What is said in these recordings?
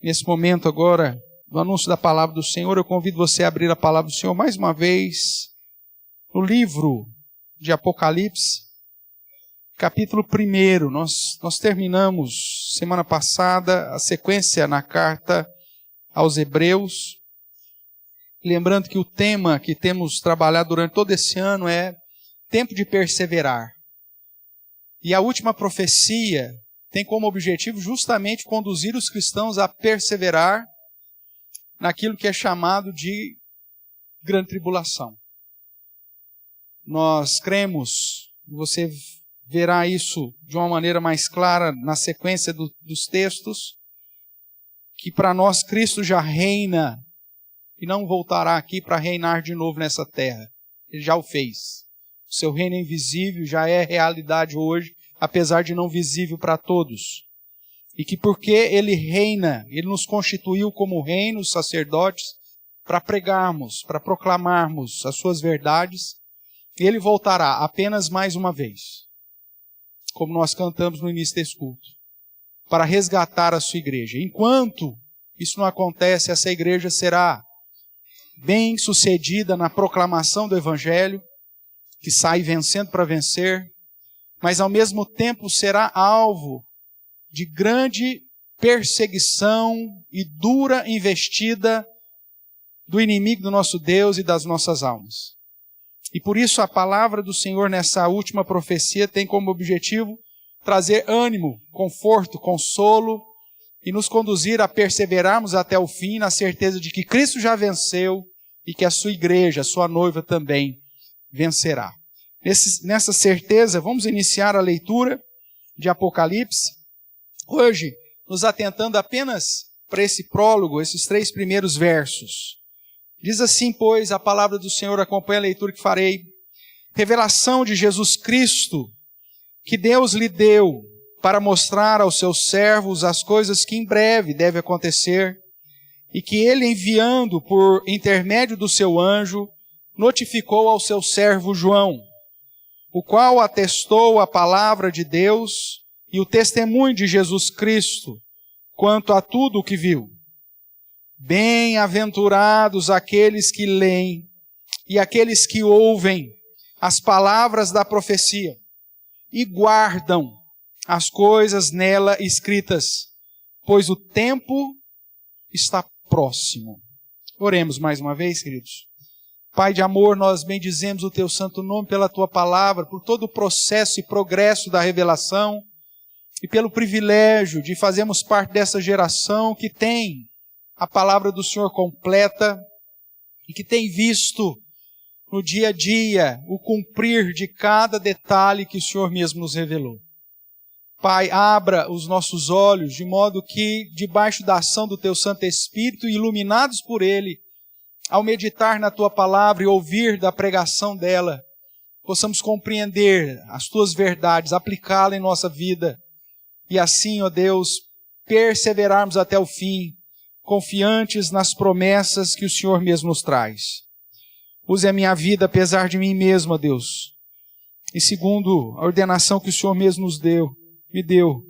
Nesse momento agora, do anúncio da palavra do Senhor, eu convido você a abrir a palavra do Senhor mais uma vez no livro de Apocalipse, capítulo 1. Nós terminamos semana passada a sequência na carta aos Hebreus, lembrando que o tema que temos trabalhado durante todo esse ano é tempo de perseverar. E a última profecia tem como objetivo justamente conduzir os cristãos a perseverar naquilo que é chamado de grande tribulação. Nós cremos, você verá isso de uma maneira mais clara na sequência dos textos, que para nós Cristo já reina e não voltará aqui para reinar de novo nessa terra. Ele já o fez. O seu reino invisível já é realidade hoje, apesar de não visível para todos. E que porque Ele reina, Ele nos constituiu como reino, sacerdotes, para pregarmos, para proclamarmos as suas verdades, e Ele voltará apenas mais uma vez, como nós cantamos no início desse culto, para resgatar a sua igreja. Enquanto isso não acontece, essa igreja será bem sucedida na proclamação do Evangelho, que sai vencendo para vencer, mas ao mesmo tempo será alvo de grande perseguição e dura investida do inimigo do nosso Deus e das nossas almas. E por isso a palavra do Senhor nessa última profecia tem como objetivo trazer ânimo, conforto, consolo e nos conduzir a perseverarmos até o fim na certeza de que Cristo já venceu e que a sua igreja, a sua noiva também vencerá. Nessa certeza, vamos iniciar a leitura de Apocalipse, hoje nos atentando apenas para esse prólogo, esses 3 primeiros versos. Diz assim, pois, a palavra do Senhor, acompanha a leitura que farei. Revelação de Jesus Cristo, que Deus lhe deu para mostrar aos seus servos as coisas que em breve devem acontecer, e que ele, enviando por intermédio do seu anjo, notificou ao seu servo João, o qual atestou a palavra de Deus e o testemunho de Jesus Cristo quanto a tudo o que viu. Bem-aventurados aqueles que leem e aqueles que ouvem as palavras da profecia e guardam as coisas nela escritas, pois o tempo está próximo. Oremos mais uma vez, queridos. Pai de amor, nós bendizemos o Teu santo nome pela Tua palavra, por todo o processo e progresso da revelação e pelo privilégio de fazermos parte dessa geração que tem a palavra do Senhor completa e que tem visto no dia a dia o cumprir de cada detalhe que o Senhor mesmo nos revelou. Pai, abra os nossos olhos de modo que, debaixo da ação do Teu Santo Espírito, iluminados por Ele, ao meditar na Tua palavra e ouvir da pregação dela, possamos compreender as Tuas verdades, aplicá-las em nossa vida e assim, ó Deus, perseverarmos até o fim, confiantes nas promessas que o Senhor mesmo nos traz. Use a minha vida apesar de mim mesmo, ó Deus, e segundo a ordenação que o Senhor mesmo me deu,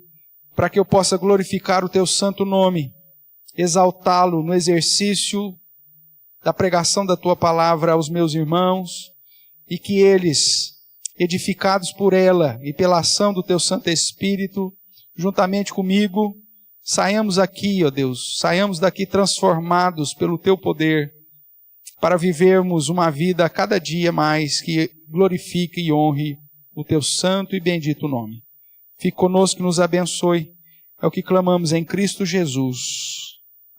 para que eu possa glorificar o Teu santo nome, exaltá-lo no exercício da pregação da Tua palavra aos meus irmãos, e que eles, edificados por ela e pela ação do Teu Santo Espírito, juntamente comigo, saiamos aqui, ó Deus, saiamos daqui transformados pelo Teu poder, para vivermos uma vida a cada dia mais que glorifique e honre o Teu santo e bendito nome. Fique conosco e nos abençoe. É o que clamamos em Cristo Jesus.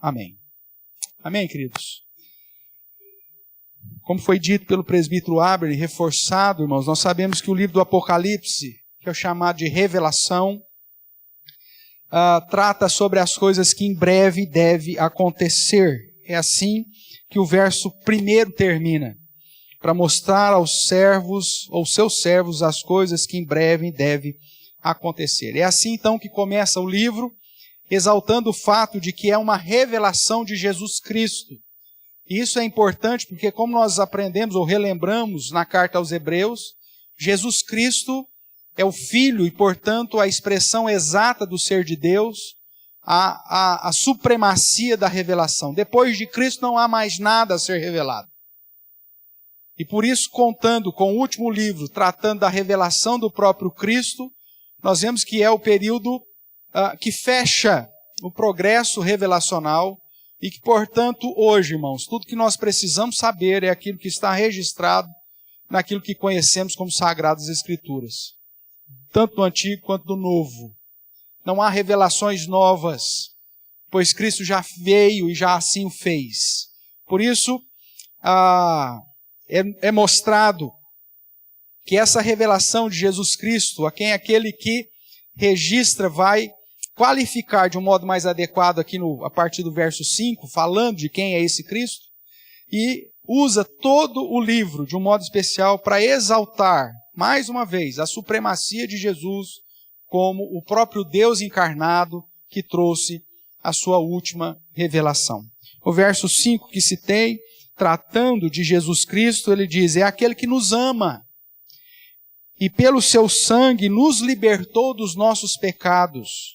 Amém. Amém, queridos? Como foi dito pelo presbítero Abner, reforçado, irmãos, nós sabemos que o livro do Apocalipse, que é o chamado de Revelação, trata sobre as coisas que em breve deve acontecer. É assim que o verso 1 termina, para mostrar aos servos, ou seus servos, as coisas que em breve deve acontecer. É assim então que começa o livro, exaltando o fato de que é uma revelação de Jesus Cristo. E isso é importante porque, como nós aprendemos ou relembramos na carta aos Hebreus, Jesus Cristo é o Filho e, portanto, a expressão exata do ser de Deus, a supremacia da revelação. Depois de Cristo não há mais nada a ser revelado. E por isso, contando com o último livro, tratando da revelação do próprio Cristo, nós vemos que é o período que fecha o progresso revelacional e que, portanto, hoje, irmãos, tudo que nós precisamos saber é aquilo que está registrado naquilo que conhecemos como Sagradas Escrituras, tanto do Antigo quanto do Novo. Não há revelações novas, pois Cristo já veio e já assim o fez. Por isso, é mostrado que essa revelação de Jesus Cristo, a quem aquele que registra vai qualificar de um modo mais adequado aqui a partir do verso 5, falando de quem é esse Cristo, e usa todo o livro de um modo especial para exaltar, mais uma vez, a supremacia de Jesus como o próprio Deus encarnado que trouxe a sua última revelação. O verso 5 que citei, tratando de Jesus Cristo, ele diz, é aquele que nos ama e pelo seu sangue nos libertou dos nossos pecados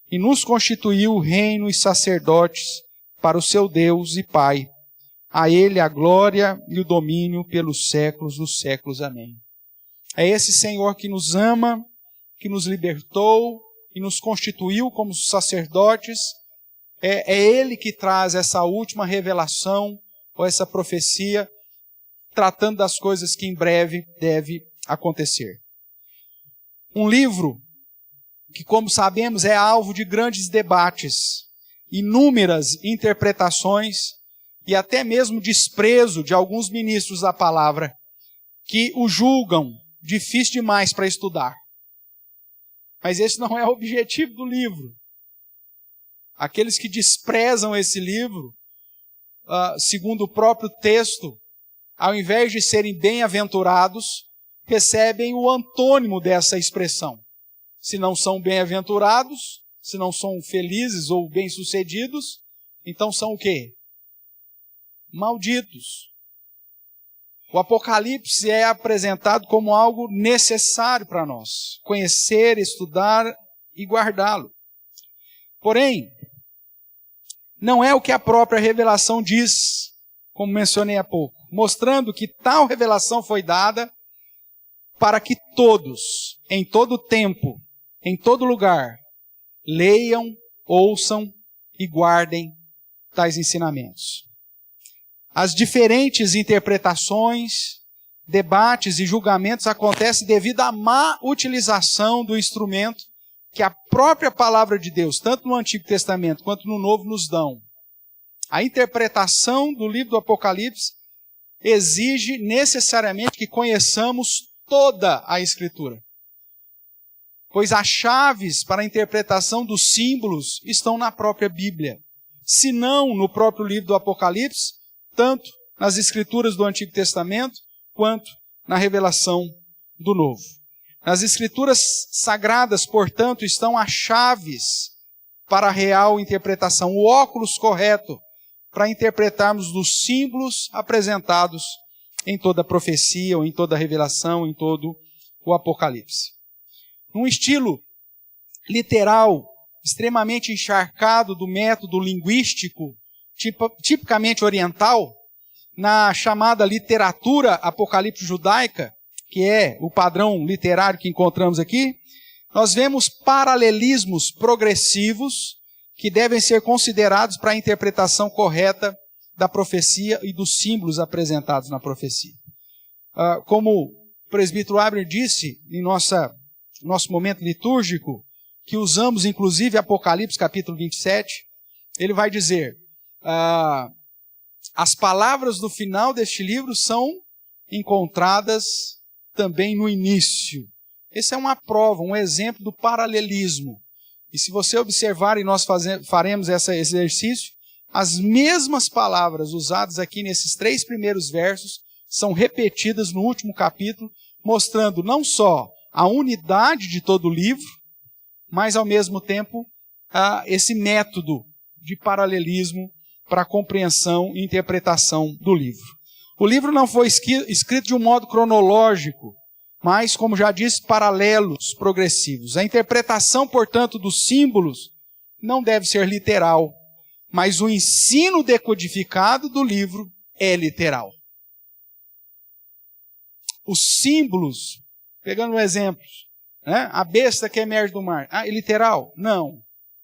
e nos constituiu reino e sacerdotes para o seu Deus e Pai. A Ele a glória e o domínio pelos séculos dos séculos. Amém. É esse Senhor que nos ama, que nos libertou e nos constituiu como sacerdotes. É Ele que traz essa última revelação ou essa profecia, tratando das coisas que em breve deve acontecer. Um livro que, como sabemos, é alvo de grandes debates, inúmeras interpretações e até mesmo desprezo de alguns ministros da palavra que o julgam difícil demais para estudar. Mas esse não é o objetivo do livro. Aqueles que desprezam esse livro, segundo o próprio texto, ao invés de serem bem-aventurados, recebem o antônimo dessa expressão. Se não são bem-aventurados, se não são felizes ou bem-sucedidos, então são o quê? Malditos. O Apocalipse é apresentado como algo necessário para nós, conhecer, estudar e guardá-lo. Porém, não é o que a própria revelação diz, como mencionei há pouco, mostrando que tal revelação foi dada para que todos, em todo tempo, em todo lugar, leiam, ouçam e guardem tais ensinamentos. As diferentes interpretações, debates e julgamentos acontecem devido à má utilização do instrumento que a própria palavra de Deus, tanto no Antigo Testamento quanto no Novo, nos dão. A interpretação do livro do Apocalipse exige necessariamente que conheçamos toda a Escritura, pois as chaves para a interpretação dos símbolos estão na própria Bíblia, se não no próprio livro do Apocalipse, tanto nas Escrituras do Antigo Testamento, quanto na revelação do Novo. Nas Escrituras Sagradas, portanto, estão as chaves para a real interpretação, o óculos correto para interpretarmos os símbolos apresentados em toda a profecia, ou em toda a revelação, em todo o Apocalipse. Num estilo literal, extremamente encharcado do método linguístico, tipicamente oriental, na chamada literatura apocalíptica judaica, que é o padrão literário que encontramos aqui, nós vemos paralelismos progressivos que devem ser considerados para a interpretação correta da profecia e dos símbolos apresentados na profecia. Como o presbítero Abner disse em nosso momento litúrgico, que usamos inclusive Apocalipse capítulo 27, ele vai dizer, as palavras do final deste livro são encontradas também no início. Essa é uma prova, um exemplo do paralelismo. E se você observar, e nós faremos esse exercício, as mesmas palavras usadas aqui nesses 3 primeiros versos são repetidas no último capítulo, mostrando não só a unidade de todo o livro, mas ao mesmo tempo esse método de paralelismo para a compreensão e interpretação do livro. O livro não foi escrito de um modo cronológico, mas, como já disse, paralelos progressivos. A interpretação, portanto, dos símbolos não deve ser literal, mas o ensino decodificado do livro é literal. Os símbolos, pegando um exemplo, né? A besta que emerge do mar, é literal? Não.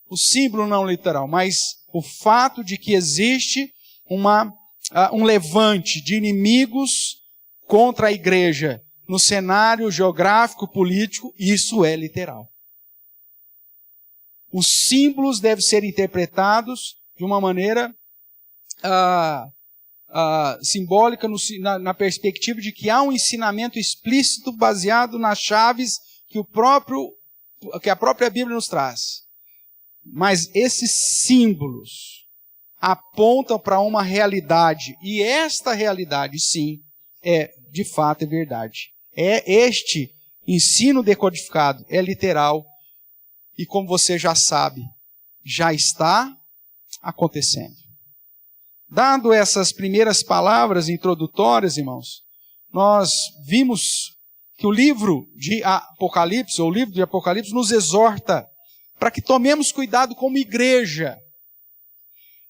O símbolo não é literal, mas o fato de que existe um levante de inimigos contra a igreja no cenário geográfico, político, isso é literal. Os símbolos devem ser interpretados de uma maneira simbólica, na perspectiva de que há um ensinamento explícito baseado nas chaves que a própria Bíblia nos traz. Mas esses símbolos apontam para uma realidade, e esta realidade, sim, de fato é verdade. Este ensino decodificado é literal, e como você já sabe, já está acontecendo. Dado essas primeiras palavras introdutórias, irmãos, nós vimos que o livro de Apocalipse, ou o livro de Apocalipse, nos exorta para que tomemos cuidado como igreja.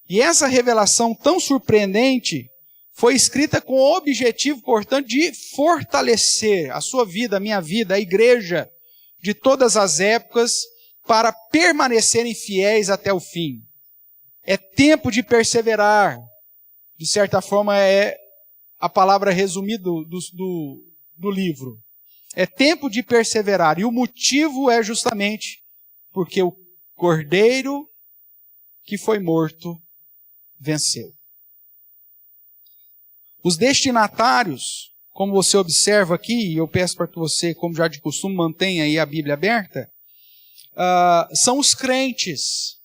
E essa revelação tão surpreendente foi escrita com o objetivo, portanto, de fortalecer a sua vida, a minha vida, a igreja de todas as épocas, para permanecerem fiéis até o fim. É tempo de perseverar. De certa forma, é a palavra resumida do livro. É tempo de perseverar. E o motivo é justamente porque o Cordeiro que foi morto venceu. Os destinatários, como você observa aqui, e eu peço para que você, como já de costume, mantenha aí a Bíblia aberta, são os crentes,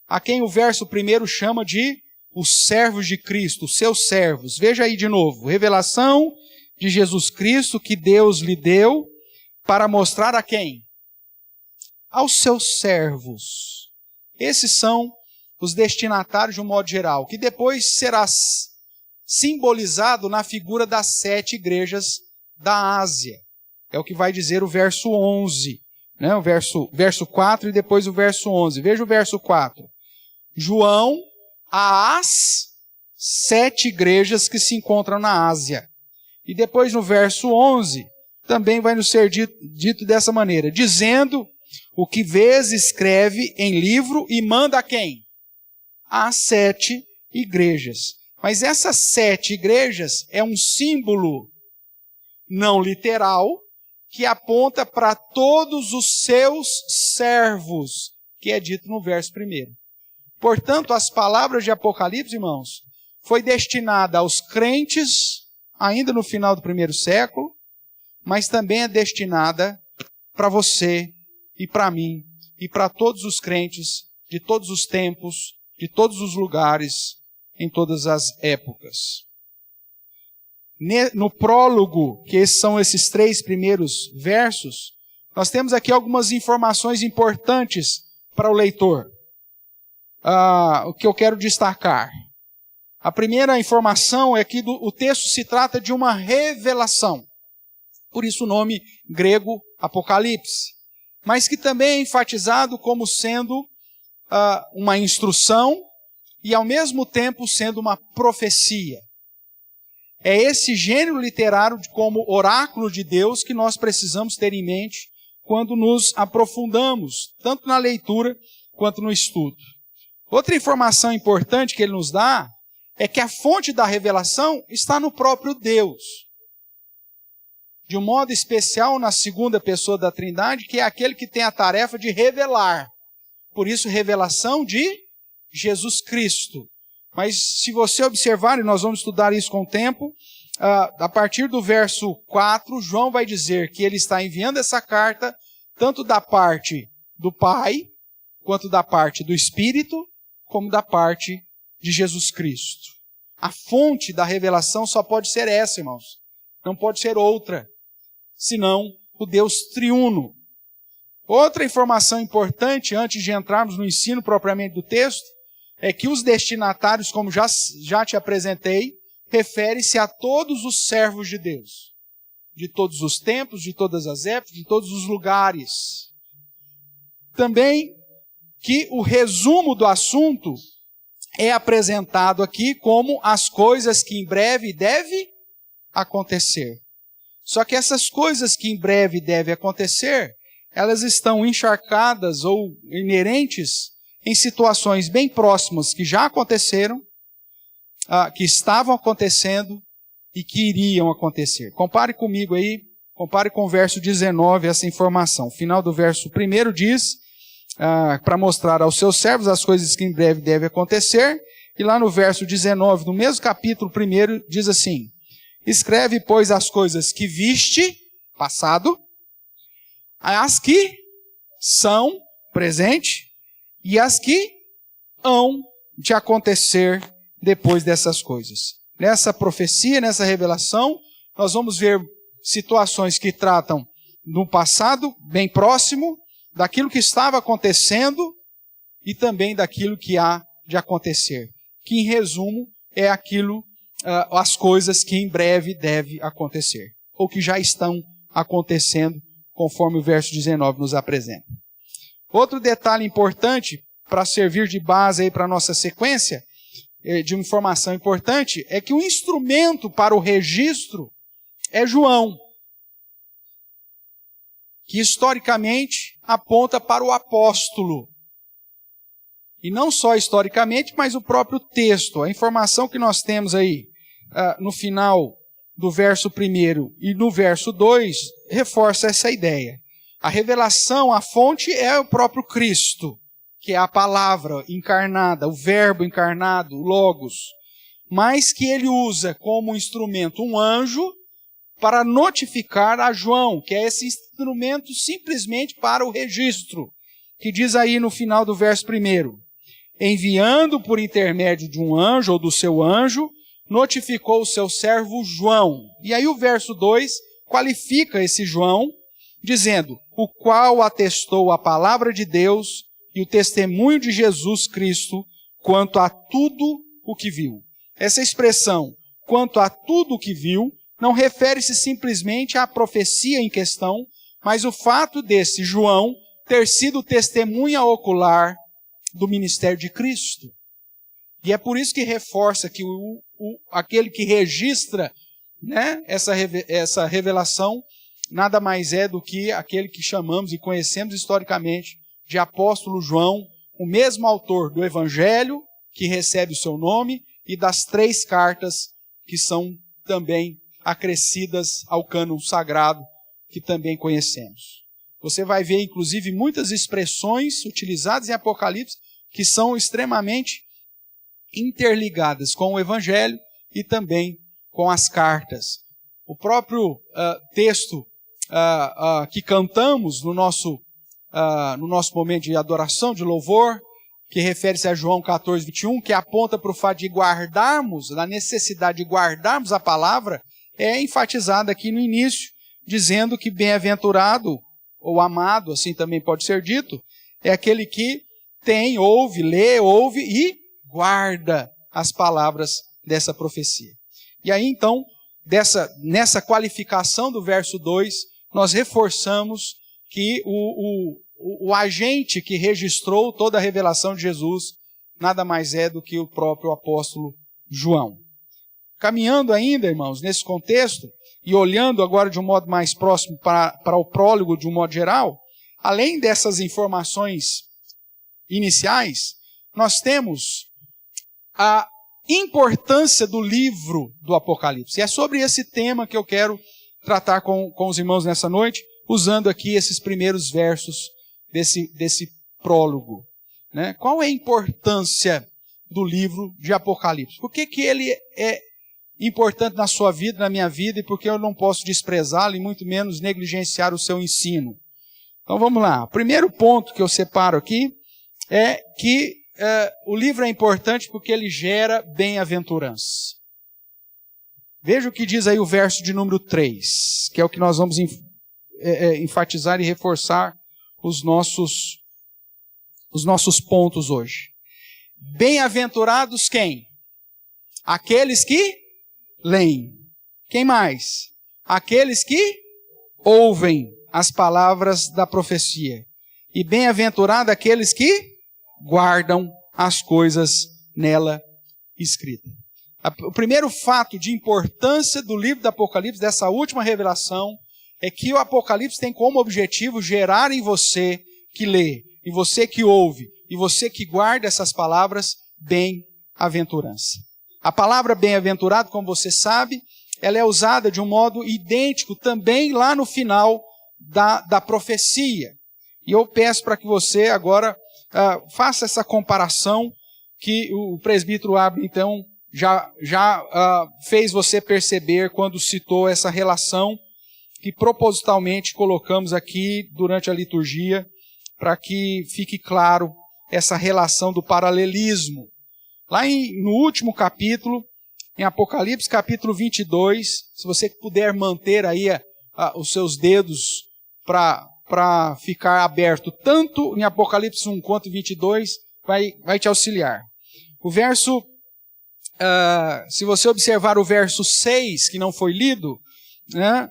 a quem o verso 1 chama de os servos de Cristo, os seus servos. Veja aí de novo, revelação de Jesus Cristo que Deus lhe deu para mostrar a quem? Aos seus servos. Esses são os destinatários de um modo geral, que depois será simbolizado na figura das 7 igrejas da Ásia. É o que vai dizer o verso 11, né? O verso 4 e depois o verso 11. Veja o verso 4. João, às 7 igrejas que se encontram na Ásia. E depois no verso 11, também vai nos ser dito dessa maneira, dizendo: o que vês escreve em livro e manda a quem? Às 7 igrejas. Mas essas 7 igrejas é um símbolo não literal que aponta para todos os seus servos, que é dito no verso 1. Portanto, as palavras de Apocalipse, irmãos, foi destinada aos crentes ainda no final do 1º século, mas também é destinada para você e para mim e para todos os crentes de todos os tempos, de todos os lugares, em todas as épocas. No prólogo, que são esses 3 primeiros versos, nós temos aqui algumas informações importantes para o leitor. O que eu quero destacar. A primeira informação é que o texto se trata de uma revelação. Por isso o nome grego Apocalipse. Mas que também é enfatizado como sendo uma instrução e ao mesmo tempo sendo uma profecia. É esse gênero literário como oráculo de Deus que nós precisamos ter em mente quando nos aprofundamos, tanto na leitura quanto no estudo. Outra informação importante que ele nos dá é que a fonte da revelação está no próprio Deus. De um modo especial na segunda pessoa da Trindade, que é aquele que tem a tarefa de revelar. Por isso, revelação de Jesus Cristo. Mas se você observar, e nós vamos estudar isso com o tempo, a partir do verso 4, João vai dizer que ele está enviando essa carta tanto da parte do Pai, quanto da parte do Espírito, como da parte de Jesus Cristo. A fonte da revelação só pode ser essa, irmãos. Não pode ser outra, senão o Deus triuno. Outra informação importante, antes de entrarmos no ensino propriamente do texto, é que os destinatários, como já te apresentei, refere-se a todos os servos de Deus. De todos os tempos, de todas as épocas, de todos os lugares. Também que o resumo do assunto é apresentado aqui como as coisas que em breve devem acontecer. Só que essas coisas que em breve devem acontecer, elas estão encharcadas ou inerentes em situações bem próximas que já aconteceram, que estavam acontecendo e que iriam acontecer. Compare comigo aí, compare com o verso 19 essa informação. O final do verso 1 diz, para mostrar aos seus servos as coisas que em breve devem acontecer, e lá no verso 19, no mesmo capítulo 1, diz assim: escreve, pois, as coisas que viste, passado, as que são, presente, e as que hão de acontecer depois dessas coisas. Nessa profecia, nessa revelação, nós vamos ver situações que tratam no passado, bem próximo, daquilo que estava acontecendo e também daquilo que há de acontecer. Que, em resumo, é aquilo, as coisas que em breve devem acontecer, ou que já estão acontecendo, conforme o verso 19 nos apresenta. Outro detalhe importante, para servir de base aí para a nossa sequência, de uma informação importante, é que o instrumento para o registro é João, que historicamente aponta para o apóstolo. E não só historicamente, mas o próprio texto. A informação que nós temos aí no final do verso 1 e no verso 2 reforça essa ideia. A revelação, a fonte é o próprio Cristo, que é a palavra encarnada, o verbo encarnado, o Logos, mas que ele usa como instrumento um anjo para notificar a João, que é esse instrumento simplesmente para o registro, que diz aí no final do verso 1, enviando por intermédio de um anjo ou do seu anjo, notificou o seu servo João. E aí o verso 2 qualifica esse João, dizendo, o qual atestou a palavra de Deus e o testemunho de Jesus Cristo quanto a tudo o que viu. Essa expressão, quanto a tudo o que viu, não refere-se simplesmente à profecia em questão, mas o fato desse João ter sido testemunha ocular do ministério de Cristo. E é por isso que reforça que aquele que registra, né, essa revelação nada mais é do que aquele que chamamos e conhecemos historicamente de apóstolo João, o mesmo autor do Evangelho, que recebe o seu nome, e das 3 cartas que são também acrescidas ao cânon sagrado, que também conhecemos. Você vai ver, inclusive, muitas expressões utilizadas em Apocalipse que são extremamente interligadas com o Evangelho e também com as cartas. O próprio texto que cantamos no nosso momento de adoração, de louvor, que refere-se a João 14, 21, que aponta para o fato de guardarmos, da necessidade de guardarmos a palavra, é enfatizado aqui no início, dizendo que bem-aventurado, ou amado, assim também pode ser dito, é aquele que tem, ouve, lê, ouve e guarda as palavras dessa profecia. E aí então, nessa qualificação do verso 2, nós reforçamos que o agente que registrou toda a revelação de Jesus nada mais é do que o próprio apóstolo João. Caminhando ainda, irmãos, nesse contexto, e olhando agora de um modo mais próximo para o prólogo de um modo geral, além dessas informações iniciais, nós temos a importância do livro do Apocalipse. E é sobre esse tema que eu quero tratar com os irmãos nessa noite, usando aqui esses primeiros versos desse prólogo. Né? Qual é a importância do livro de Apocalipse? Por que ele é importante na sua vida, na minha vida, e por que eu não posso desprezá-lo e muito menos negligenciar o seu ensino? Então vamos lá. O primeiro ponto que eu separo aqui é que o livro é importante porque ele gera bem-aventurança. Veja o que diz aí o verso de número 3, que é o que nós vamos enfatizar e reforçar os nossos pontos hoje. Bem-aventurados quem? Aqueles que leem. Quem mais? Aqueles que ouvem as palavras da profecia. E bem-aventurado aqueles que guardam as coisas nela escritas. O primeiro fato de importância do livro do Apocalipse, dessa última revelação, é que o Apocalipse tem como objetivo gerar em você que lê, em você que ouve, e você que guarda essas palavras, bem-aventurança. A palavra bem-aventurado, como você sabe, ela é usada de um modo idêntico também lá no final da profecia. E eu peço para que você agora faça essa comparação que o presbítero Abner, então, já fez você perceber quando citou essa relação que propositalmente colocamos aqui durante a liturgia, para que fique claro essa relação do paralelismo. Lá no último capítulo, em Apocalipse capítulo 22, se você puder manter aí os seus dedos para ficar aberto, tanto em Apocalipse 1 quanto 22, vai te auxiliar. O verso, se você observar o verso 6, que não foi lido, né,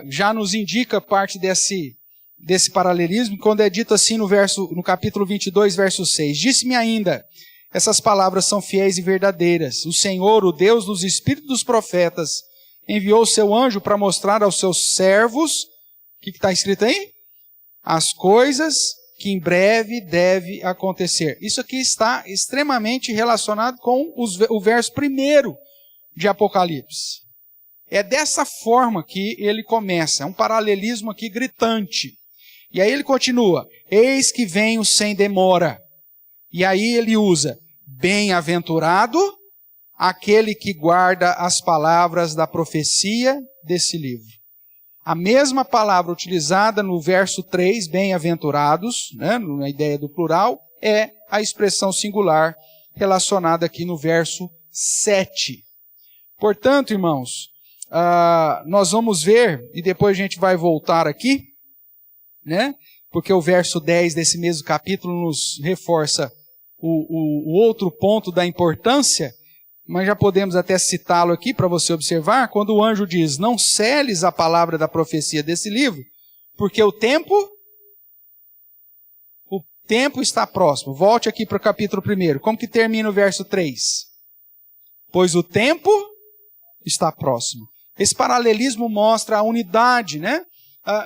já nos indica parte desse paralelismo, quando é dito assim no capítulo 22, verso 6. Disse-me ainda, essas palavras são fiéis e verdadeiras. O Senhor, o Deus dos espíritos dos profetas, enviou o seu anjo para mostrar aos seus servos, o que está escrito aí? As coisas que em breve deve acontecer. Isso aqui está extremamente relacionado com o verso 1 de Apocalipse. É dessa forma que ele começa, é um paralelismo aqui gritante. E aí ele continua, eis que venho sem demora. E aí ele usa, bem-aventurado aquele que guarda as palavras da profecia desse livro. A mesma palavra utilizada no verso 3, bem-aventurados, né, na ideia do plural, é a expressão singular relacionada aqui no verso 7. Portanto, irmãos, nós vamos ver, e depois a gente vai voltar aqui, né, porque o verso 10 desse mesmo capítulo nos reforça o outro ponto da importância, mas já podemos até citá-lo aqui para você observar, quando o anjo diz, não seles a palavra da profecia desse livro, porque o tempo está próximo. Volte aqui para o capítulo 1. Como que termina o verso 3? Pois o tempo está próximo. Esse paralelismo mostra a unidade, né,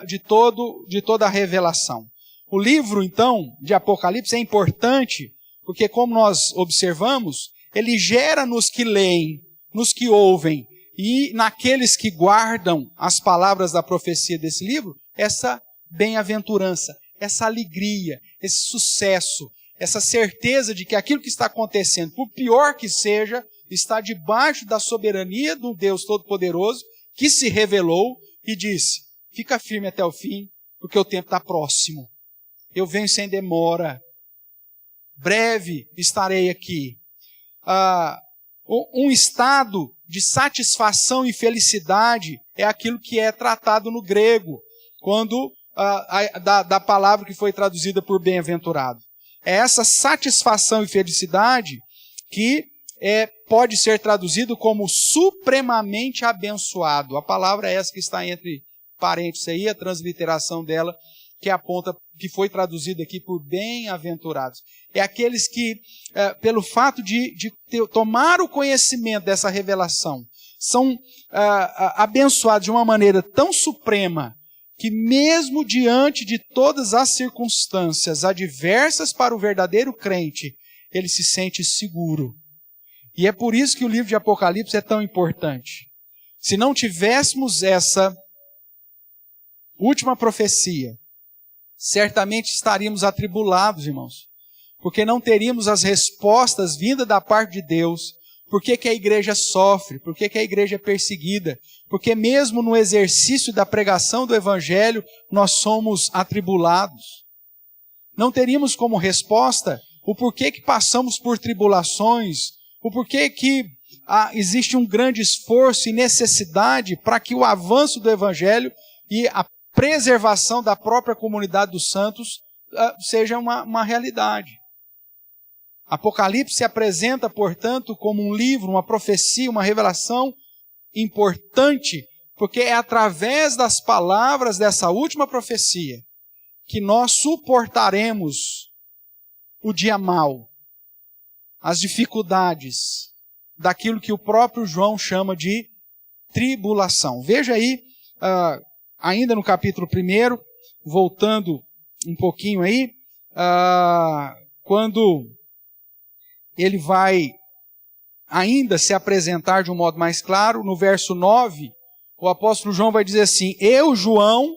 de toda a revelação. O livro, então, de Apocalipse é importante, porque como nós observamos, ele gera nos que leem, nos que ouvem e naqueles que guardam as palavras da profecia desse livro, essa bem-aventurança, essa alegria, esse sucesso, essa certeza de que aquilo que está acontecendo, por pior que seja, está debaixo da soberania do Deus Todo-Poderoso, que se revelou e disse, fica firme até o fim, porque o tempo está próximo. Eu venho sem demora. Breve estarei aqui. Um estado de satisfação e felicidade é aquilo que é tratado no grego, quando da palavra que foi traduzida por bem-aventurado. É essa satisfação e felicidade que pode ser traduzido como supremamente abençoado. A palavra é essa que está entre parênteses aí, a transliteração dela, que aponta, que foi traduzida aqui por bem-aventurados. É aqueles que, pelo fato de tomar o conhecimento dessa revelação, são abençoados de uma maneira tão suprema, que mesmo diante de todas as circunstâncias adversas para o verdadeiro crente, ele se sente seguro. E é por isso que o livro de Apocalipse é tão importante. Se não tivéssemos essa última profecia, certamente estaríamos atribulados, irmãos, porque não teríamos as respostas vindas da parte de Deus. Por que a igreja sofre? Por que a igreja é perseguida? Porque mesmo no exercício da pregação do Evangelho, nós somos atribulados. Não teríamos como resposta o porquê que passamos por tribulações, o porquê que existe um grande esforço e necessidade para que o avanço do Evangelho e a preservação da própria comunidade dos santos seja uma realidade. Apocalipse se apresenta, portanto, como um livro, uma profecia, uma revelação importante, porque é através das palavras dessa última profecia que nós suportaremos o dia mau, as dificuldades daquilo que o próprio João chama de tribulação. Veja aí, ainda no capítulo 1, voltando um pouquinho aí, quando ele vai ainda se apresentar de um modo mais claro, no verso 9, o apóstolo João vai dizer assim: eu, João,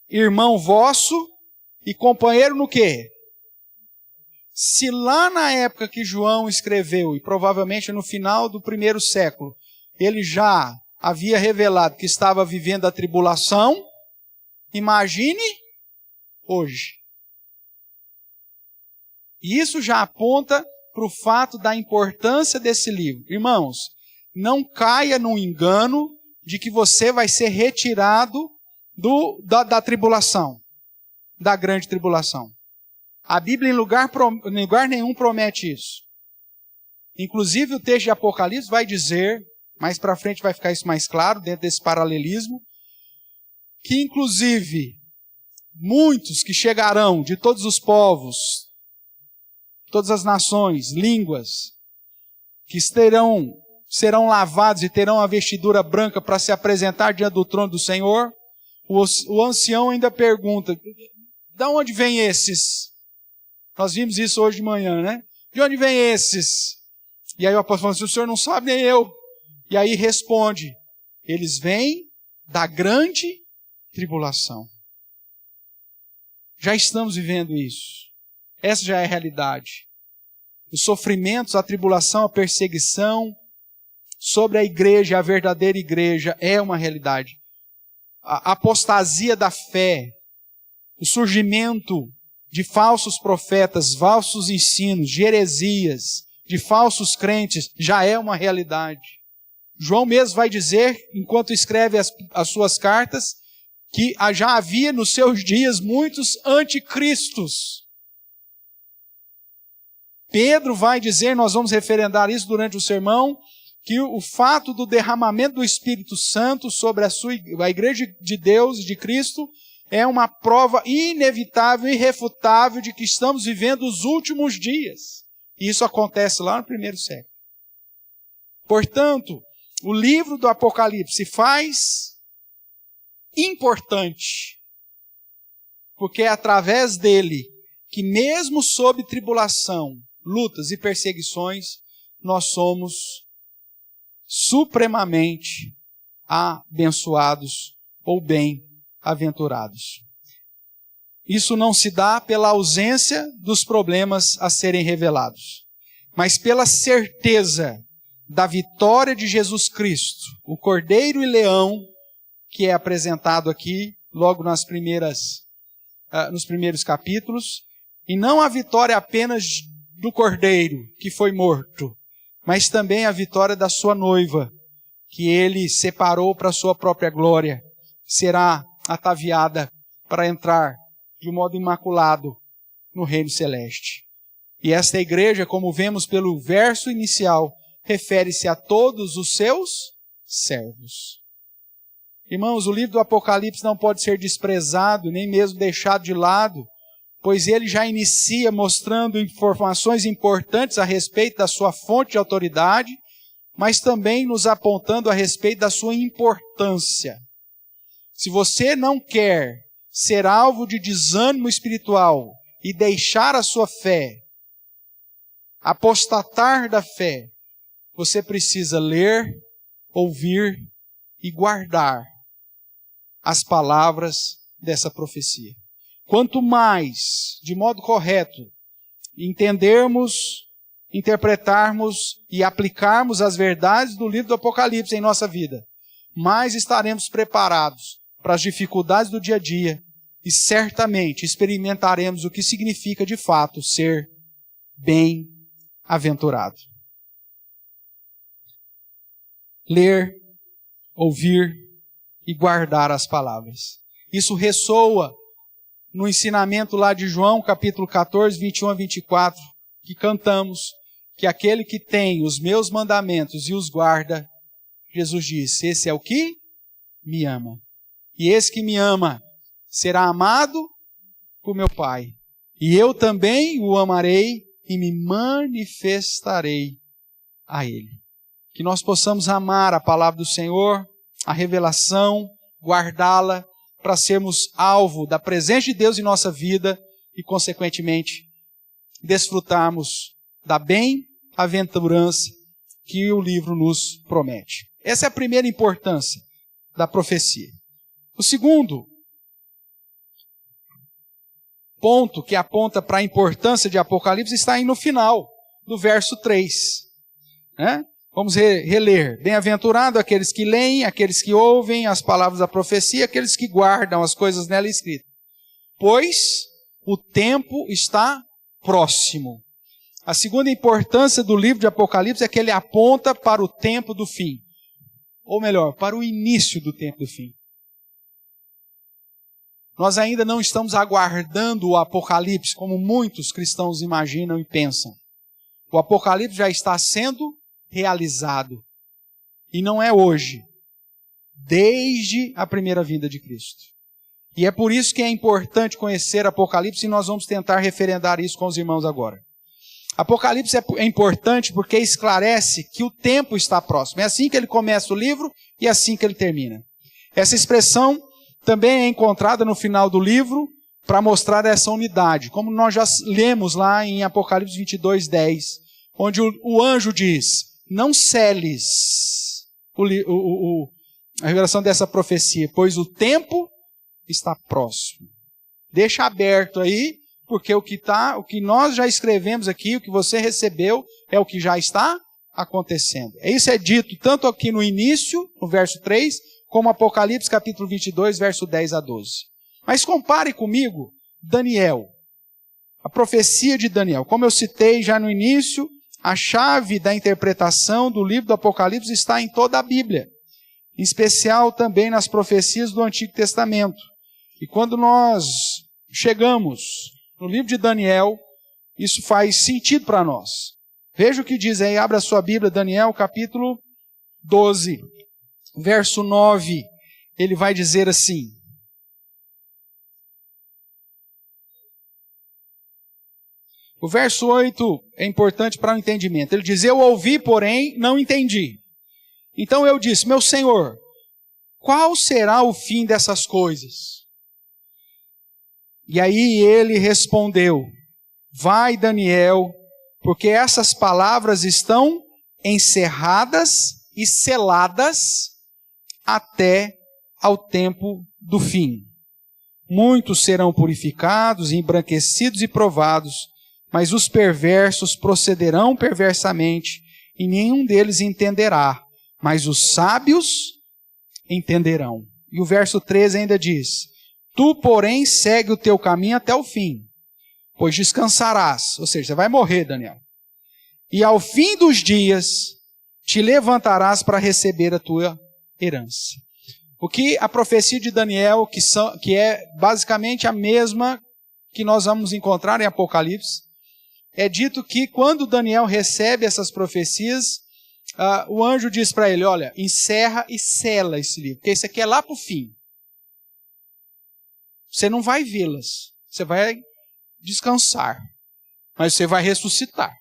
irmão vosso e companheiro no quê? Se lá na época que João escreveu, e provavelmente no final do 1º século, ele já havia revelado que estava vivendo a tribulação, imagine hoje. E isso já aponta para o fato da importância desse livro. Irmãos, não caia no engano de que você vai ser retirado da tribulação, da grande tribulação. A Bíblia em lugar nenhum promete isso. Inclusive o texto de Apocalipse vai dizer, mais para frente vai ficar isso mais claro, dentro desse paralelismo, que inclusive muitos que chegarão de todos os povos, todas as nações, línguas, que serão lavados e terão a vestidura branca para se apresentar diante do trono do Senhor, o ancião ainda pergunta: de onde vêm esses? Nós vimos isso hoje de manhã, né? De onde vêm esses? E aí o apóstolo fala assim: o senhor não sabe, nem eu. E aí responde: eles vêm da grande tribulação. Já estamos vivendo isso. Essa já é a realidade. Os sofrimentos, a tribulação, a perseguição sobre a igreja, a verdadeira igreja, é uma realidade. A apostasia da fé, o surgimento de falsos profetas, falsos ensinos, de heresias, de falsos crentes, já é uma realidade. João mesmo vai dizer, enquanto escreve as suas cartas, que já havia nos seus dias muitos anticristos. Pedro vai dizer, nós vamos referendar isso durante o sermão, que o fato do derramamento do Espírito Santo sobre a igreja de Deus e de Cristo é uma prova inevitável e irrefutável de que estamos vivendo os últimos dias. E isso acontece lá no 1º século. Portanto, o livro do Apocalipse faz importante, porque é através dele que mesmo sob tribulação, lutas e perseguições, nós somos supremamente abençoados ou bem-aventurados. Isso não se dá pela ausência dos problemas a serem revelados, mas pela certeza da vitória de Jesus Cristo, o Cordeiro e Leão, que é apresentado aqui logo nos primeiros capítulos, e não a vitória apenas do Cordeiro, que foi morto, mas também a vitória da sua noiva, que ele separou para a sua própria glória, será ataviada para entrar de modo imaculado no reino celeste. E esta igreja, como vemos pelo verso inicial, refere-se a todos os seus servos. Irmãos, o livro do Apocalipse não pode ser desprezado, nem mesmo deixado de lado, pois ele já inicia mostrando informações importantes a respeito da sua fonte de autoridade, mas também nos apontando a respeito da sua importância. Se você não quer ser alvo de desânimo espiritual e deixar a sua fé, apostatar da fé, você precisa ler, ouvir e guardar as palavras dessa profecia. Quanto mais, de modo correto, entendermos, interpretarmos e aplicarmos as verdades do livro do Apocalipse em nossa vida, mais estaremos preparados para as dificuldades do dia a dia e certamente experimentaremos o que significa de fato ser bem-aventurado. Ler, ouvir e guardar as palavras. Isso ressoa no ensinamento lá de João, capítulo 14, 21 a 24, que cantamos, que aquele que tem os meus mandamentos e os guarda, Jesus disse, esse é o que me ama. E esse que me ama será amado por meu Pai, E eu também o amarei e me manifestarei a ele. Que nós possamos amar a palavra do Senhor, a revelação, guardá-la, para sermos alvo da presença de Deus em nossa vida e, consequentemente, desfrutarmos da bem-aventurança que o livro nos promete. Essa é a primeira importância da profecia. O segundo ponto que aponta para a importância de Apocalipse está aí no final do verso 3. Né? Vamos reler. Bem-aventurado aqueles que leem, aqueles que ouvem as palavras da profecia, aqueles que guardam as coisas nela escritas. Pois o tempo está próximo. A segunda importância do livro de Apocalipse é que ele aponta para o tempo do fim. Ou melhor, para o início do tempo do fim. Nós ainda não estamos aguardando o Apocalipse, como muitos cristãos imaginam e pensam. O Apocalipse já está sendo realizado. E não é hoje. Desde a primeira vinda de Cristo. E é por isso que é importante conhecer Apocalipse e nós vamos tentar referendar isso com os irmãos agora. Apocalipse é importante porque esclarece que o tempo está próximo. É assim que ele começa o livro e é assim que ele termina. Essa expressão também é encontrada no final do livro para mostrar essa unidade. Como nós já lemos lá em Apocalipse 22:10, onde o anjo diz, não celes a revelação dessa profecia, pois o tempo está próximo. Deixa aberto aí, porque o que nós já escrevemos aqui, o que você recebeu, é o que já está acontecendo. Isso é dito tanto aqui no início, no verso 3, como Apocalipse capítulo 22, verso 10 a 12. Mas compare comigo Daniel, a profecia de Daniel. Como eu citei já no início, a chave da interpretação do livro do Apocalipse está em toda a Bíblia, em especial também nas profecias do Antigo Testamento. E quando nós chegamos no livro de Daniel, isso faz sentido para nós. Veja o que diz aí, abra a sua Bíblia, Daniel capítulo 12, verso 9, ele vai dizer assim, o verso 8 é importante para o entendimento. Ele diz, eu ouvi, porém não entendi. Então eu disse, meu Senhor, qual será o fim dessas coisas? E aí ele respondeu, vai Daniel, porque essas palavras estão encerradas e seladas até ao tempo do fim. Muitos serão purificados, embranquecidos e provados, mas os perversos procederão perversamente, e nenhum deles entenderá, mas os sábios entenderão. E o verso 13 ainda diz, tu, porém, segue o teu caminho até o fim, pois descansarás, ou seja, você vai morrer, Daniel. E ao fim dos dias, te levantarás para receber a tua herança. O que a profecia de Daniel, que é basicamente a mesma que nós vamos encontrar em Apocalipse, é dito que quando Daniel recebe essas profecias, o anjo diz para ele, olha, encerra e sela esse livro, porque isso aqui é lá para o fim. Você não vai vê-las, você vai descansar, mas você vai ressuscitar.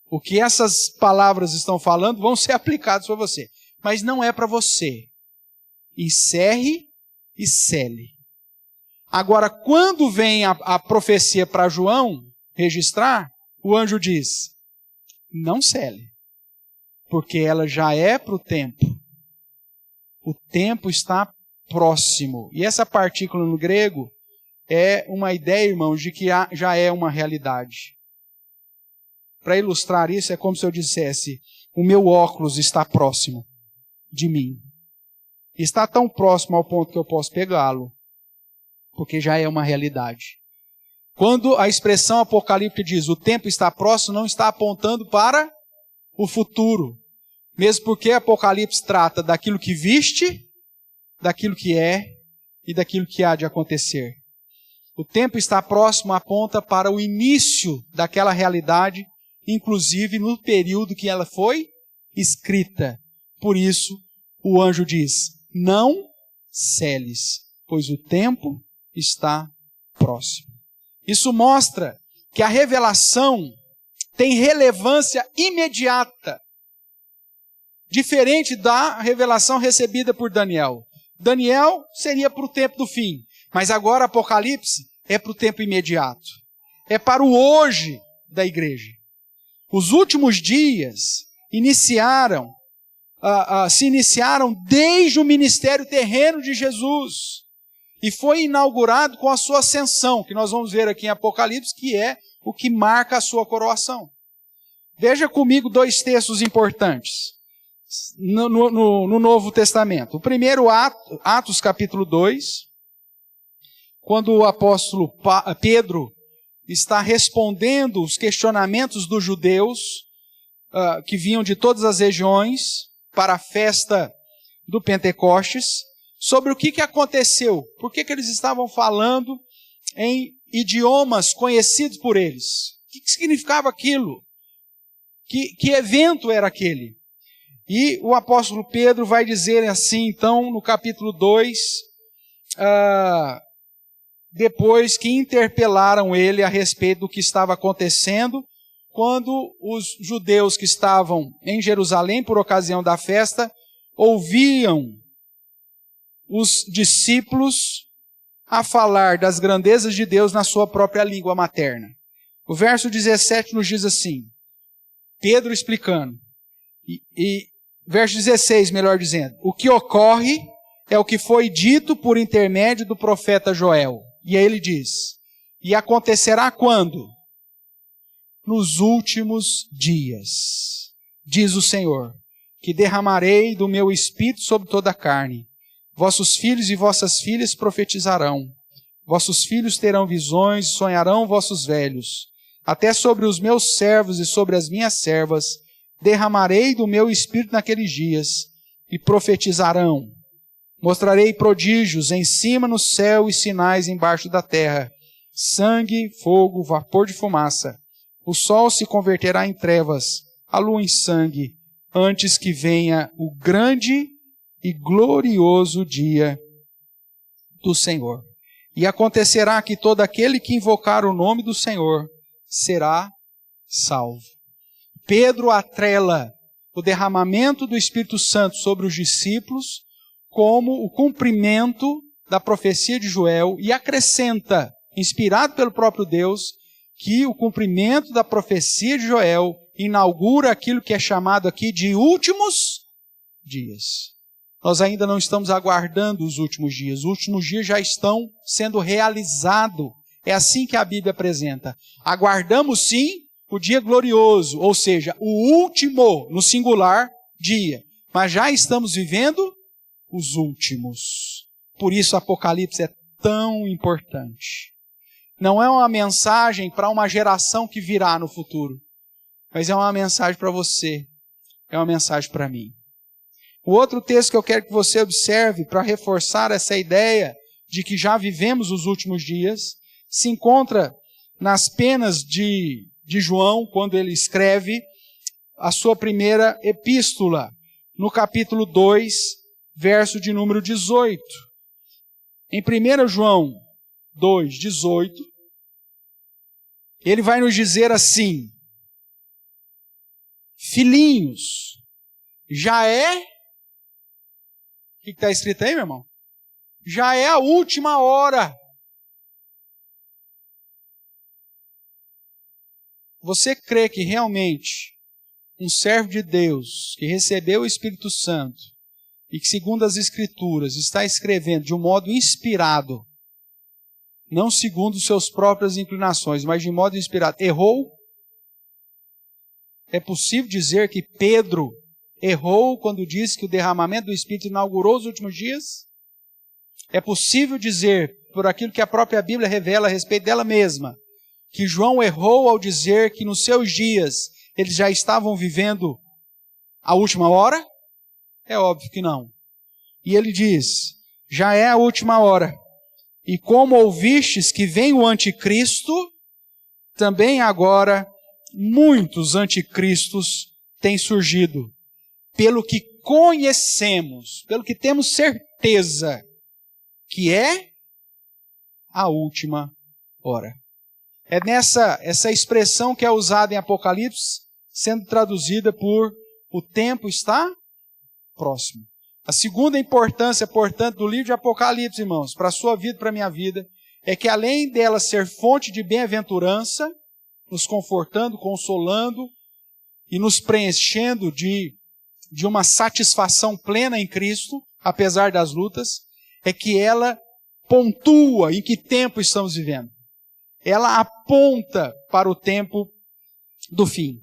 O que essas palavras estão falando vão ser aplicadas para você, mas não é para você. Encerre e cele. Agora, quando vem a profecia para João registrar, o anjo diz, não cele, porque ela já é para o tempo. O tempo está próximo. E essa partícula no grego é uma ideia, irmãos, de que já é uma realidade. Para ilustrar isso, é como se eu dissesse, o meu óculos está próximo de mim. Está tão próximo ao ponto que eu posso pegá-lo, porque já é uma realidade. Quando a expressão apocalíptica diz o tempo está próximo, não está apontando para o futuro. Mesmo porque Apocalipse trata daquilo que viste, daquilo que é e daquilo que há de acontecer. O tempo está próximo aponta para o início daquela realidade, inclusive no período que ela foi escrita. Por isso, o anjo diz, não celes, pois o tempo está próximo. Isso mostra que a revelação tem relevância imediata, diferente da revelação recebida por Daniel. Daniel seria para o tempo do fim, mas agora Apocalipse é para o tempo imediato. É para o hoje da igreja. Os últimos dias se iniciaram desde o ministério terreno de Jesus e foi inaugurado com a sua ascensão, que nós vamos ver aqui em Apocalipse, que é o que marca a sua coroação. Veja comigo dois textos importantes no Novo Testamento. O primeiro, Atos capítulo 2, quando o apóstolo Pedro está respondendo os questionamentos dos judeus que vinham de todas as regiões para a festa do Pentecostes, sobre o que aconteceu, por que eles estavam falando em idiomas conhecidos por eles. O que significava aquilo? Que evento era aquele? E o apóstolo Pedro vai dizer assim, então, no capítulo 2, depois que interpelaram ele a respeito do que estava acontecendo, quando os judeus que estavam em Jerusalém por ocasião da festa, ouviam os discípulos a falar das grandezas de Deus na sua própria língua materna. O verso 17 nos diz assim, Pedro explicando, e verso 16, melhor dizendo, o que ocorre é o que foi dito por intermédio do profeta Joel. E aí ele diz, e acontecerá quando? Nos últimos dias, diz o Senhor, que derramarei do meu espírito sobre toda a carne. Vossos filhos e vossas filhas profetizarão. Vossos filhos terão visões, sonharão vossos velhos. Até sobre os meus servos e sobre as minhas servas derramarei do meu espírito naqueles dias, e profetizarão. Mostrarei prodígios em cima no céu e sinais embaixo da terra, sangue, fogo, vapor de fumaça. O sol se converterá em trevas, a lua em sangue, antes que venha o grande e glorioso dia do Senhor. E acontecerá que todo aquele que invocar o nome do Senhor será salvo. Pedro atrela o derramamento do Espírito Santo sobre os discípulos como o cumprimento da profecia de Joel e acrescenta, inspirado pelo próprio Deus, que o cumprimento da profecia de Joel inaugura aquilo que é chamado aqui de últimos dias. Nós ainda não estamos aguardando os últimos dias. Os últimos dias já estão sendo realizados. É assim que a Bíblia apresenta. Aguardamos sim o dia glorioso, ou seja, o último, no singular, dia. Mas já estamos vivendo os últimos. Por isso Apocalipse é tão importante. Não é uma mensagem para uma geração que virá no futuro, mas é uma mensagem para você, é uma mensagem para mim. O outro texto que eu quero que você observe para reforçar essa ideia de que já vivemos os últimos dias, se encontra nas penas de João, quando ele escreve a sua primeira epístola, no capítulo 2, verso de número 18. Em 1 João 2, 18, ele vai nos dizer assim, filhinhos, já é, o que está escrito aí, meu irmão? Já é a última hora. Você crê que realmente um servo de Deus que recebeu o Espírito Santo e que, segundo as Escrituras, está escrevendo de um modo inspirado, não segundo suas próprias inclinações, mas de modo inspirado, errou? É possível dizer que Pedro errou quando disse que o derramamento do Espírito inaugurou os últimos dias? É possível dizer, por aquilo que a própria Bíblia revela a respeito dela mesma, que João errou ao dizer que nos seus dias eles já estavam vivendo a última hora? É óbvio que não. E ele diz, já é a última hora. E como ouvistes que vem o anticristo, também agora muitos anticristos têm surgido. Pelo que conhecemos, pelo que temos certeza, que é a última hora. É essa expressão que é usada em Apocalipse, sendo traduzida por o tempo está próximo. A segunda importância, portanto, do livro de Apocalipse, irmãos, para a sua vida e para a minha vida, é que além dela ser fonte de bem-aventurança, nos confortando, consolando e nos preenchendo de uma satisfação plena em Cristo, apesar das lutas, é que ela pontua em que tempo estamos vivendo. Ela aponta para o tempo do fim.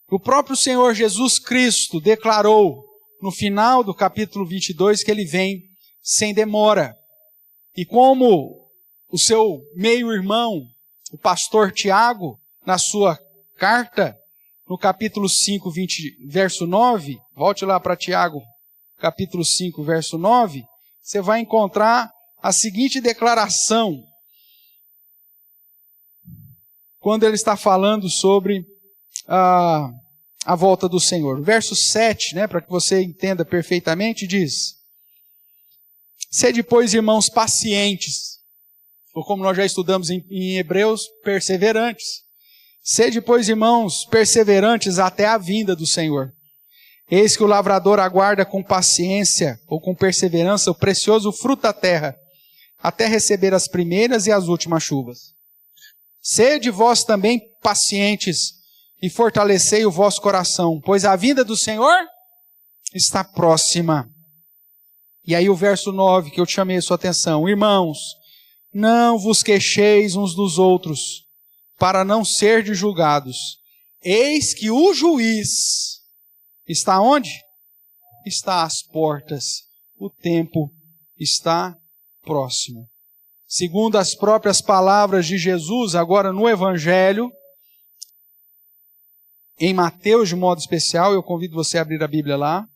O próprio Senhor Jesus Cristo declarou no final do capítulo 22 que ele vem sem demora. E como o seu meio-irmão, o pastor Tiago, na sua carta, no capítulo 5, verso 9, volte lá para Tiago, capítulo 5, verso 9, você vai encontrar a seguinte declaração, quando ele está falando sobre a volta do Senhor. O verso 7, para que você entenda perfeitamente, diz: sede, pois, irmãos, pacientes, ou como nós já estudamos em Hebreus, perseverantes. Sede, pois, irmãos, perseverantes até a vinda do Senhor. Eis que o lavrador aguarda com paciência, ou com perseverança, o precioso fruto da terra, até receber as primeiras e as últimas chuvas. Sede vós também pacientes, e fortalecei o vosso coração, pois a vinda do Senhor está próxima. E aí o verso 9, que eu te chamei a sua atenção. Irmãos, não vos queixeis uns dos outros, para não serdes julgados. Eis que o juiz está onde? Está às portas. O tempo está próximo. Segundo as próprias palavras de Jesus, agora no Evangelho, em Mateus de modo especial, eu convido você a abrir a Bíblia lá.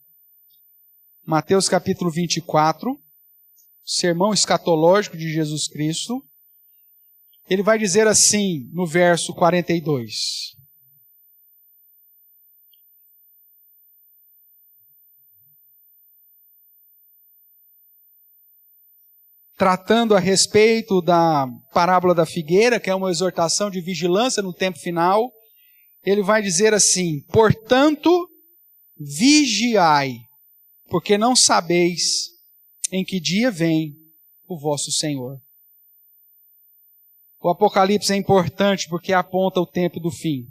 Mateus capítulo 24, sermão escatológico de Jesus Cristo. Ele vai dizer assim, no verso 42. Tratando a respeito da parábola da figueira, que é uma exortação de vigilância no tempo final, ele vai dizer assim: portanto, vigiai, porque não sabeis em que dia vem o vosso Senhor. O Apocalipse é importante porque aponta o tempo do fim.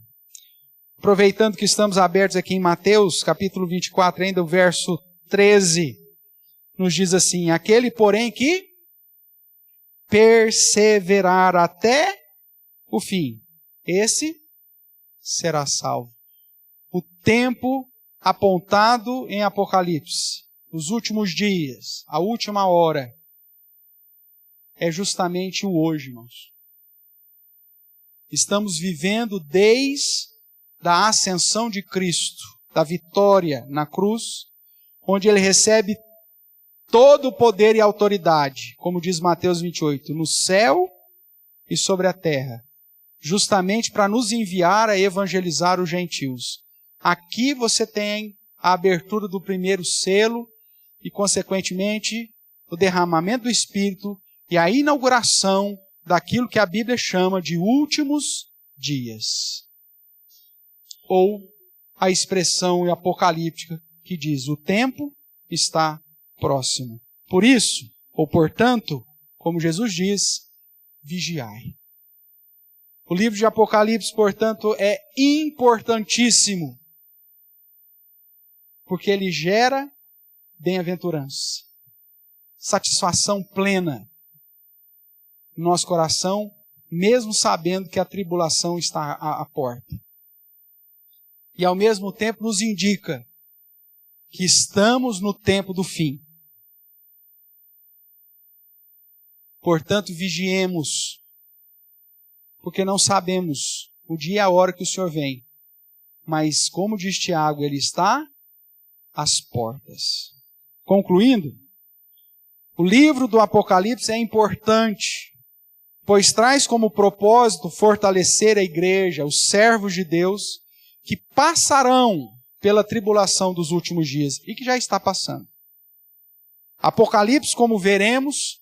Aproveitando que estamos abertos aqui em Mateus, capítulo 24, ainda o verso 13, nos diz assim: aquele, porém, que perseverar até o fim, esse será salvo. O tempo apontado em Apocalipse, os últimos dias, a última hora, é justamente o hoje, irmãos. Estamos vivendo desde a ascensão de Cristo, da vitória na cruz, onde ele recebe todo o poder e autoridade, como diz Mateus 28, no céu e sobre a terra, justamente para nos enviar a evangelizar os gentios. Aqui você tem a abertura do primeiro selo e, consequentemente, o derramamento do Espírito e a inauguração daquilo que a Bíblia chama de últimos dias. Ou a expressão apocalíptica que diz: o tempo está próximo. Por isso, ou portanto, como Jesus diz, vigiai. O livro de Apocalipse, portanto, é importantíssimo, porque ele gera bem-aventurança, satisfação plena no nosso coração, mesmo sabendo que a tribulação está à porta. E ao mesmo tempo nos indica que estamos no tempo do fim. Portanto, vigiemos, porque não sabemos o dia e a hora que o Senhor vem. Mas, como diz Tiago, ele está às portas. Concluindo, o livro do Apocalipse é importante, pois traz como propósito fortalecer a igreja, os servos de Deus, que passarão pela tribulação dos últimos dias e que já está passando. Apocalipse, como veremos,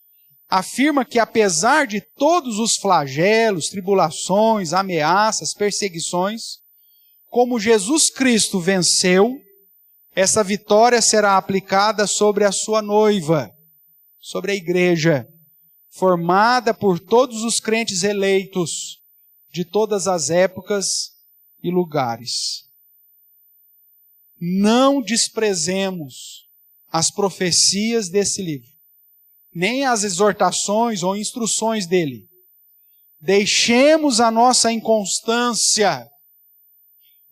afirma que apesar de todos os flagelos, tribulações, ameaças, perseguições, como Jesus Cristo venceu, essa vitória será aplicada sobre a sua noiva, sobre a igreja, formada por todos os crentes eleitos de todas as épocas e lugares. Não desprezemos as profecias desse livro, nem as exortações ou instruções dele. Deixemos a nossa inconstância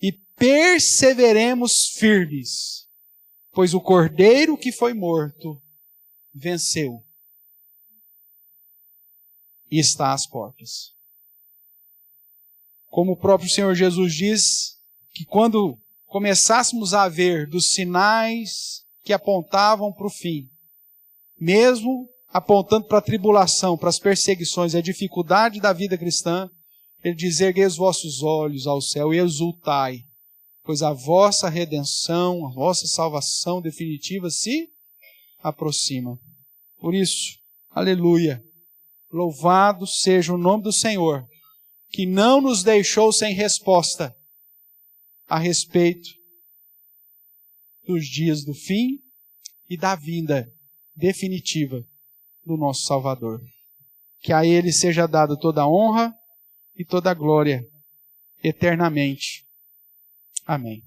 e perseveremos firmes, pois o Cordeiro que foi morto venceu e está às portas. Como o próprio Senhor Jesus diz, que quando começássemos a ver dos sinais que apontavam para o fim, mesmo apontando para a tribulação, para as perseguições e a dificuldade da vida cristã, ele diz: erguei os vossos olhos ao céu e exultai, pois a vossa redenção, a vossa salvação definitiva se aproxima. Por isso, aleluia, louvado seja o nome do Senhor, que não nos deixou sem resposta a respeito dos dias do fim e da vinda definitiva do nosso Salvador. Que a Ele seja dada toda a honra e toda a glória eternamente. Amém.